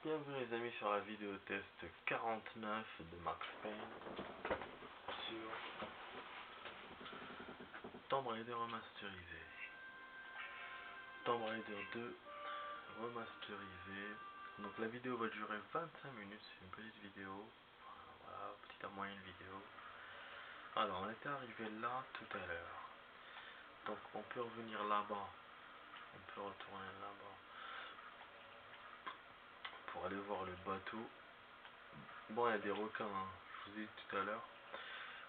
Bienvenue les amis sur la vidéo test 49 de Max Payne sur Tomb Raider remasterisé. Tomb Raider 2 remasterisé. Donc la vidéo va durer 25 minutes, c'est une petite vidéo. Voilà, petite à moyenne vidéo. Alors on était arrivé là tout à l'heure. Donc on peut revenir là-bas. On peut retourner là-bas pour aller voir le bateau. Bon, il y a des requins, hein. Je vous ai dit tout à l'heure,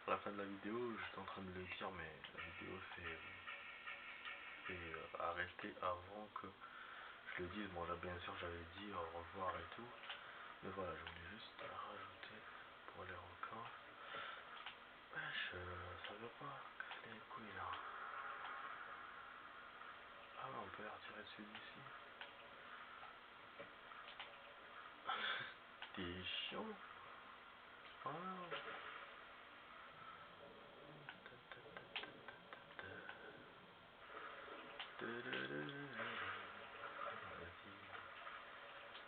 à la fin de la vidéo, j'étais en train de le dire, mais la vidéo s'est arrêtée avant que je le dise. Bon, là, bien sûr, j'avais dit au revoir et tout, mais voilà, je voulais juste rajouter pour les requins. Wesh, ça veut pas casser les couilles là. Ah, ouais, on peut les retirer dessus d'ici. T'es chiant. Voilà.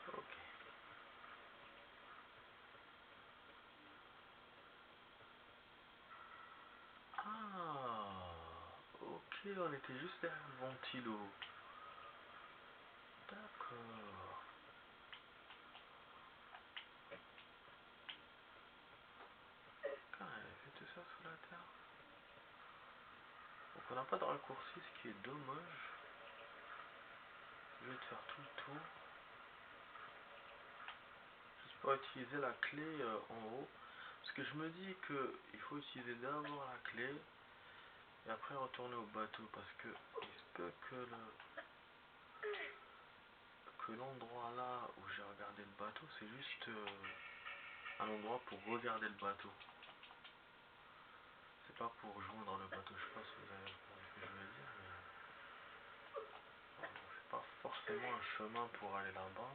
Ok. Ah, ok, on était juste derrière le ventilo. D'accord. Quand elle a fait tout ça sous la terre. Donc on n'a pas de raccourci, ce qui est dommage. Je vais te faire tout le tour. Je peux utiliser la clé en haut. Parce que je me dis que il faut utiliser d'abord la clé et après retourner au bateau. Parce que il se peut que l'endroit là où j'ai regardé le bateau, c'est juste un endroit pour regarder le bateau. C'est pas pour joindre le bateau. Je sais pas si vous avez compris ce que je veux dire, mais c'est pas forcément un chemin pour aller là-bas.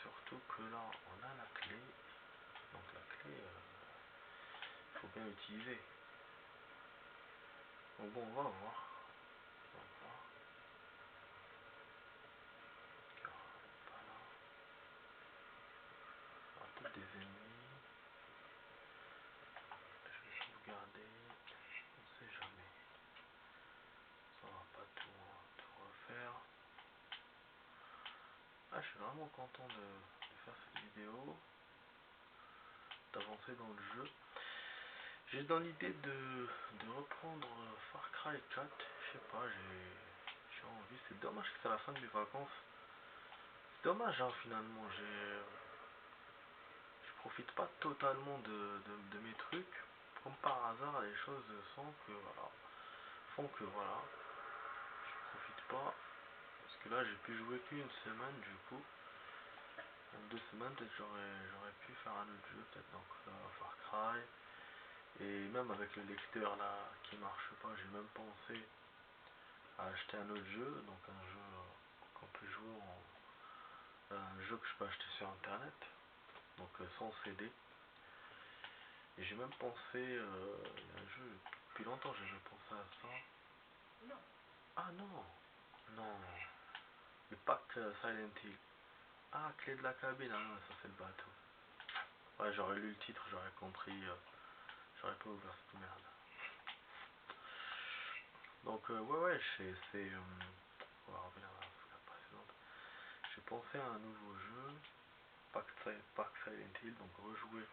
Surtout que là, on a la clé. Donc la clé, il faut bien l'utiliser. Donc bon, on va voir. On va voir. Pas là. On a peut-être des ennemis. Je vais sauvegarder. On sait jamais. Ça va pas tout refaire. Ah, je suis vraiment content de faire cette vidéo. D'avancer dans le jeu. J'ai dans l'idée de reprendre Far Cry 4. Je sais pas, j'ai envie. C'est dommage que c'est la fin de mes vacances. C'est dommage, hein, finalement. Je profite pas totalement de mes trucs. Comme par hasard, les choses font que voilà, je profite pas. Parce que là, j'ai pu jouer qu'une semaine du coup. En 2 semaines, peut-être j'aurais pu faire un autre jeu, peut-être donc Far Cry. Et même avec le lecteur là qui marche pas, j'ai même pensé à acheter un autre jeu, donc un jeu qu'on peut jouer un jeu que je peux acheter sur internet, donc sans CD. Et j'ai même pensé, il y a un jeu, depuis longtemps j'avais pensé à ça. Non. Ah non, non, le pack Silent Hill. Ah, clé de la cabine, ah, ça c'est le bateau. Ouais, j'aurais lu le titre, j'aurais compris, j'aurais pas ouvert cette merde. Donc ouais, on va revenir à la précédente. J'ai pensé à un nouveau jeu, Pack Silent Hill, donc rejouer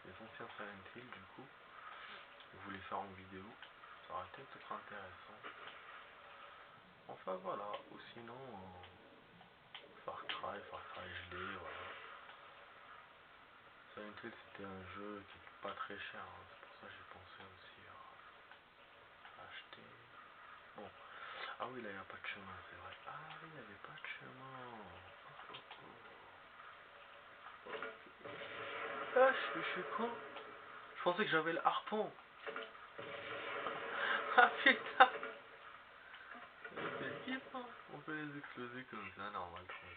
les anciens Silent Hill du coup. Je voulais faire en vidéo, ça aurait été peut-être intéressant. Enfin voilà, ou sinon Far Cry gelé, voilà. Silent Hill c'était un jeu qui était pas très cher, hein. C'est pour ça que j'ai pensé aussi à acheter. Bon, ah oui là il n'y a pas de chemin, c'est vrai. Ah oui, il n'y avait pas de chemin. Ah, je suis con. Je pensais que j'avais le harpon. Ah putain. C'est kiffant. On peut les exploser comme ça, normal, tranquille.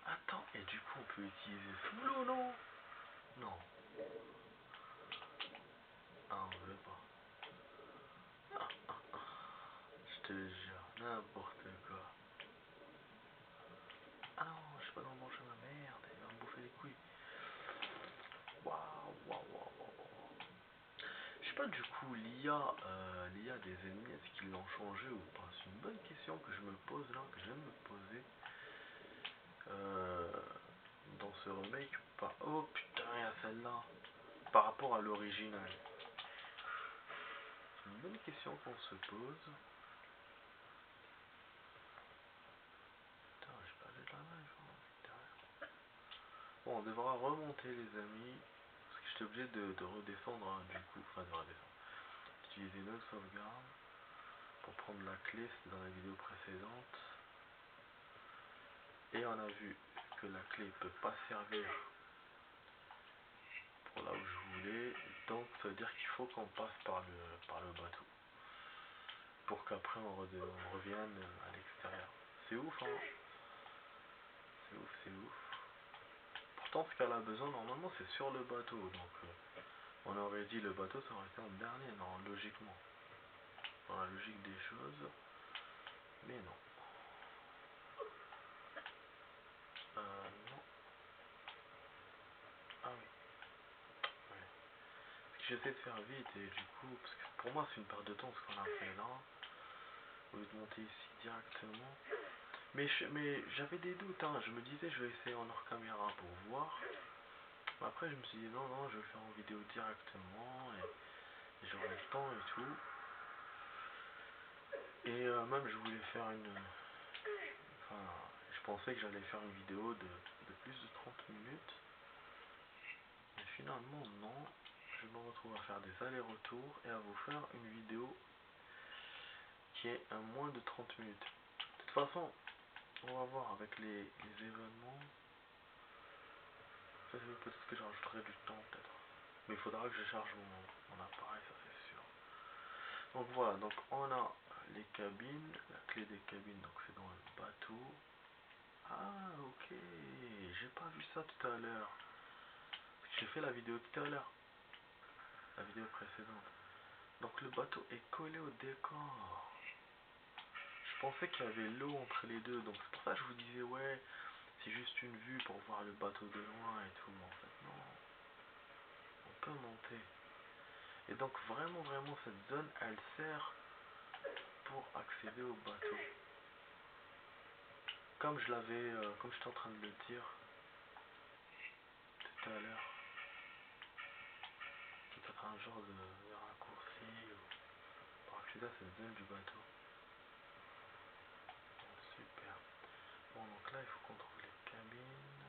Attends, et du coup on peut utiliser sous l'eau, non? Non. Ah, on veut pas. Je te jure. N'importe quoi. Ah non, je suis pas dans le bon chemin, merde, il va me bouffer les couilles. Waouh, waouh, waouh, waouh. Je sais pas du coup, l'IA des ennemis, est-ce qu'ils l'ont changé ou pas? C'est une bonne question que je me pose là, que je viens de me poser. Euh, dans ce remake, pas. Oh putain, il y a celle-là. Par rapport à l'original. C'est une bonne question qu'on se pose. Putain, j'ai perdu de la life. Hein. Bon, on devra remonter les amis. Parce que j'étais obligé de redescendre hein, du coup. Enfin, de redescendre. Utiliser une autre sauvegarde. Pour prendre la clé, c'était dans la vidéo précédente. Et on a vu que la clé ne peut pas servir pour là où je voulais. Donc ça veut dire qu'il faut qu'on passe par le bateau. Pour qu'après on revienne à l'extérieur. C'est ouf hein. C'est ouf, c'est ouf. Pourtant ce qu'elle a besoin normalement c'est sur le bateau. Donc on aurait dit le bateau ça aurait été en dernier, non, logiquement. Dans la logique des choses. Mais non. Non. Ah oui. Ouais. J'essaie de faire vite et du coup, parce que pour moi c'est une perte de temps ce qu'on a fait là. Au lieu de monter ici directement. Mais j'avais des doutes, hein. Je me disais je vais essayer en hors caméra pour voir. Mais après je me suis dit non, non, je vais le faire en vidéo directement et j'aurai le temps et tout. Et même je voulais faire enfin, je pensais que j'allais faire une vidéo de plus de 30 minutes. Mais finalement non. Je me retrouve à faire des allers-retours et à vous faire une vidéo qui est à moins de 30 minutes. De toute façon, on va voir avec les événements. Peut-être que je rajouterai du temps peut-être. Mais il faudra que je charge mon appareil, ça c'est sûr. Donc voilà, donc on a les cabines, la clé des cabines, donc c'est dans le bateau. Ah ok, j'ai pas vu ça tout à l'heure. J'ai fait la vidéo tout à l'heure, la vidéo précédente. Donc le bateau est collé au décor. Je pensais qu'il y avait l'eau entre les deux, donc c'est pour ça que je vous disais ouais, c'est juste une vue pour voir le bateau de loin et tout. En fait non, on peut monter. Et donc vraiment vraiment cette zone elle sert pour accéder au bateau. Comme je l'avais, comme j'étais en train de le dire tout à l'heure. Peut-être un genre de raccourci pour accéder à cette zone du bateau. Super. Bon donc là il faut qu'on trouve les cabines.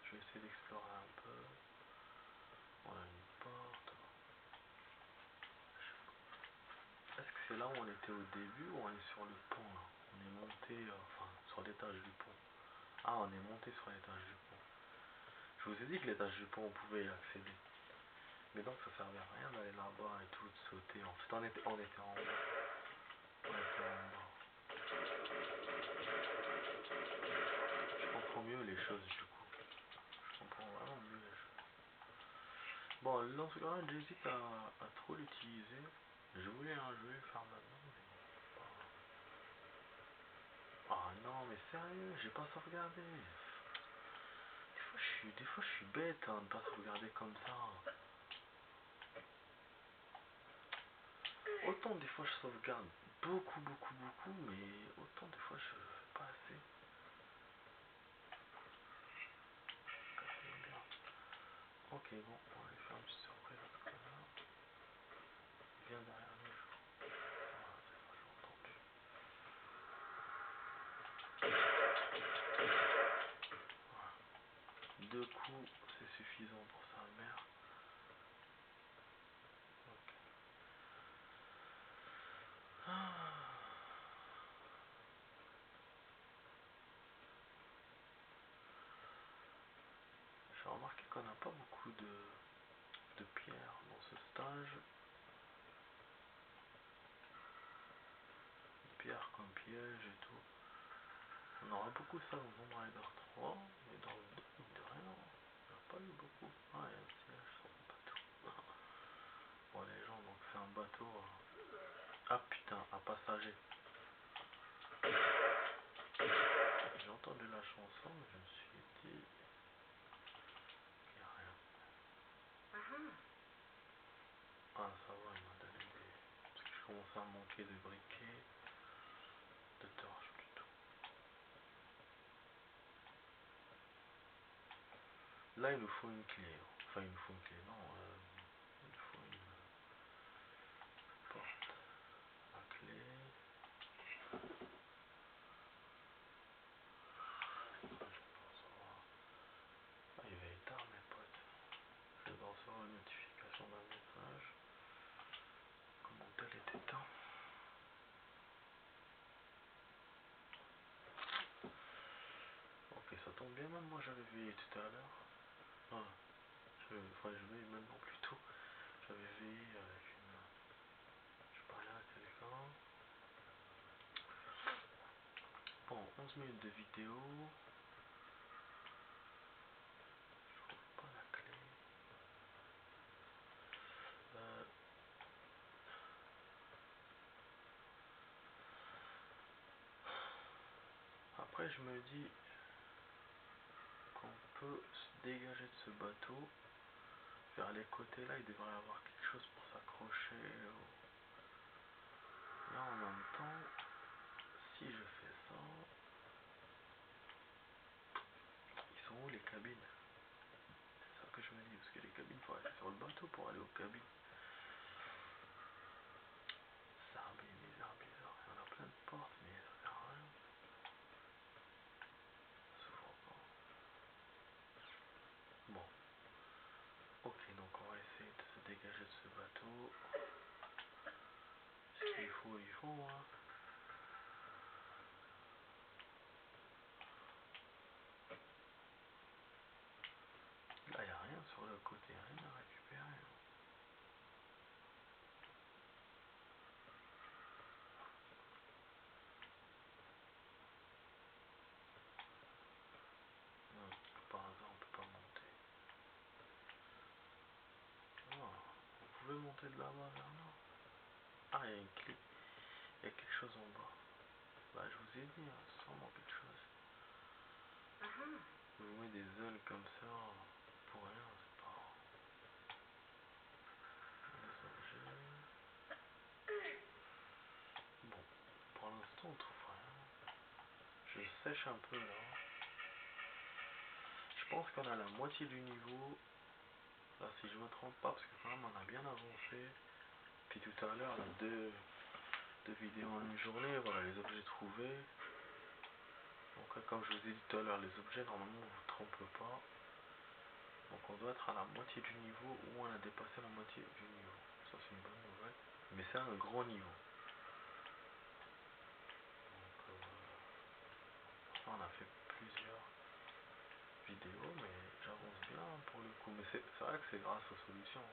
Je vais essayer d'explorer un peu. On a une porte. Est-ce que c'est là où on était au début ou on est sur le pont là? On est monté, enfin sur l'étage du pont. Ah on est monté sur l'étage du pont. Je vous ai dit que l'étage du pont on pouvait y accéder. Mais donc ça servait à rien d'aller là-bas et tout, de sauter. En fait on était en bas. On était en bas. Je comprends mieux les choses du coup. Je comprends vraiment mieux les choses. Bon, le lance-grenade, j'hésite à trop l'utiliser. Je voulais le faire maintenant, mais pas. Ah non, mais sérieux, j'ai pas sauvegardé. Des fois, je suis bête hein, de pas sauvegarder comme ça. Autant des fois je sauvegarde beaucoup, beaucoup, beaucoup, mais autant des fois je fais pas assez. Donc, c'est bien. Ok, bon, on va lui faire une petite surprise à ce connard. Il vient derrière nous, je crois. Voilà, c'est ça, j'ai entendu. Voilà. Deux coups, c'est suffisant pour sa mère. Ok. Ah. J'ai remarqué qu'on n'a pas beaucoup de pierres dans ce stage. Pierres comme piège et tout. On aura beaucoup ça dans Tomb Raider 3, mais dans le 2, mine de rien, on n'a pas eu beaucoup. Ah, il y a un siège sur le bateau. Bon, les gens, donc c'est un bateau. Ah putain, un passager. Ah ça va, il m'a donné des... Parce que je commence à manquer de briquets, de torches plutôt. Là il nous faut une clé, enfin il nous faut une clé, non, il nous faut une porte. La clé... Ah, il va être tard mes potes. Je vais recevoir une notification d'un message. Comment tel est éteint. Ok, ça tombe bien, même moi j'avais veillé tout à l'heure. Ah, enfin je veille maintenant plutôt. J'avais veillé avec une... Je parlais à quelqu'un. Bon, 11 minutes de vidéo. Je trouve pas la clé. Après je me dis qu'on peut se dégager de ce bateau. Vers les côtés là, il devrait y avoir quelque chose pour s'accrocher. Là en même temps, si je fais ça... Ils sont où les cabines? C'est ça que je me dis, parce que les cabines, il faut aller sur le bateau pour aller aux cabines. C'est bizarre, bizarre. Il y en a plein de portes, mais ça sert à rien. Ça s'ouvre pas. Bon. Ok, donc on va essayer de se dégager de ce bateau. Ce qu'il faut, il faut, hein. Là, il n'y a rien sur le côté, rien à récupérer. Non, par hasard, on peut pas monter. Ah, vous pouvez monter de là-bas vers là. Ah, il y a une clé. Il y a quelque chose en bas. Bah, je vous ai dit, hein, sûrement quelque chose. Je vous mets des ailes comme ça pour rien, c'est pas... Des objets... Bon, pour l'instant on trouve rien. Je sèche un peu là. Je pense qu'on a la moitié du niveau. Là si je me trompe pas, parce que quand même on a bien avancé. Puis tout à l'heure, deux vidéos en une journée, voilà les objets trouvés. Donc là, comme je vous ai dit tout à l'heure, les objets normalement vous ne trompez pas. Donc on doit être à la moitié du niveau ou on a dépassé la moitié du niveau. Ça c'est une bonne nouvelle. Mais c'est un grand niveau. Donc on a fait plusieurs vidéos, mais j'avance bien pour le coup. Mais c'est vrai que c'est grâce aux solutions.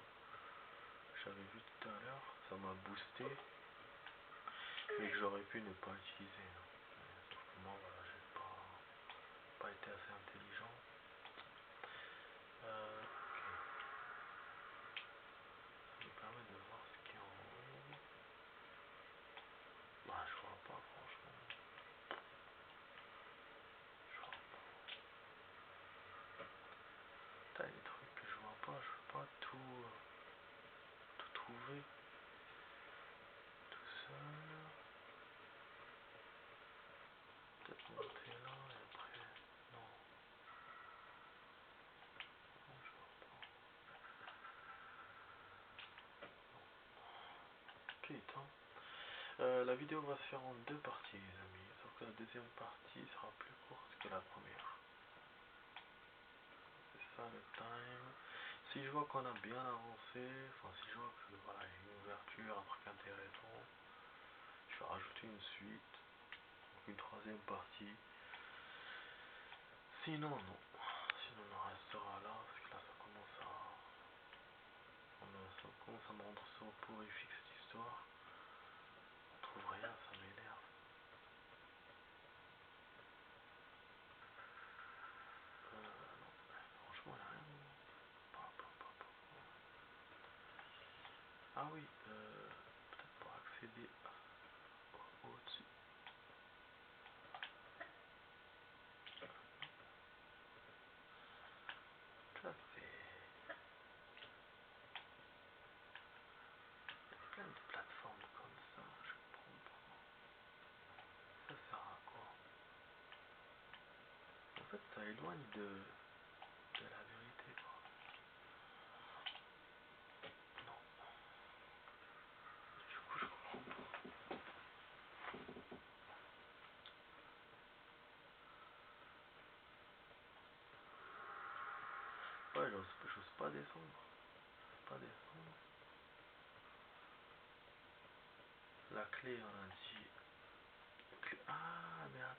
J'avais vu tout à l'heure, ça m'a boosté. Mais que j'aurais pu ne pas utiliser. Sauf que moi, voilà, j'ai pas été assez intelligent. Ok. Ça me permet de voir ce qu'il y a en haut. Bah, je vois pas, franchement. Je vois pas. T'as des trucs que je vois pas, je peux pas tout trouver. Tout seul. Peut-être monter là et après. Non. Non, je vois pas. Ok, attends. La vidéo va se faire en deux parties, les amis. Sauf que la deuxième partie sera plus courte que la première. C'est ça le time. Si je vois qu'on a bien avancé, enfin si je vois que voilà, il y a une ouverture, un truc intéressant, je vais rajouter une suite, donc une troisième partie. Sinon non. Sinon on en restera là, parce que là ça commence à me rendre soporifique cette histoire. On trouve rien, ça m'énerve. Non, franchement il n'y a rien. Ah oui, peut-être pour accéder au-dessus. Ça c'est... éloigne de la vérité, quoi. Non. Du coup, je comprends pas. Ouais, j'ose pas descendre. J'ose pas descendre. La clé, on a dit. Ah, mais attends.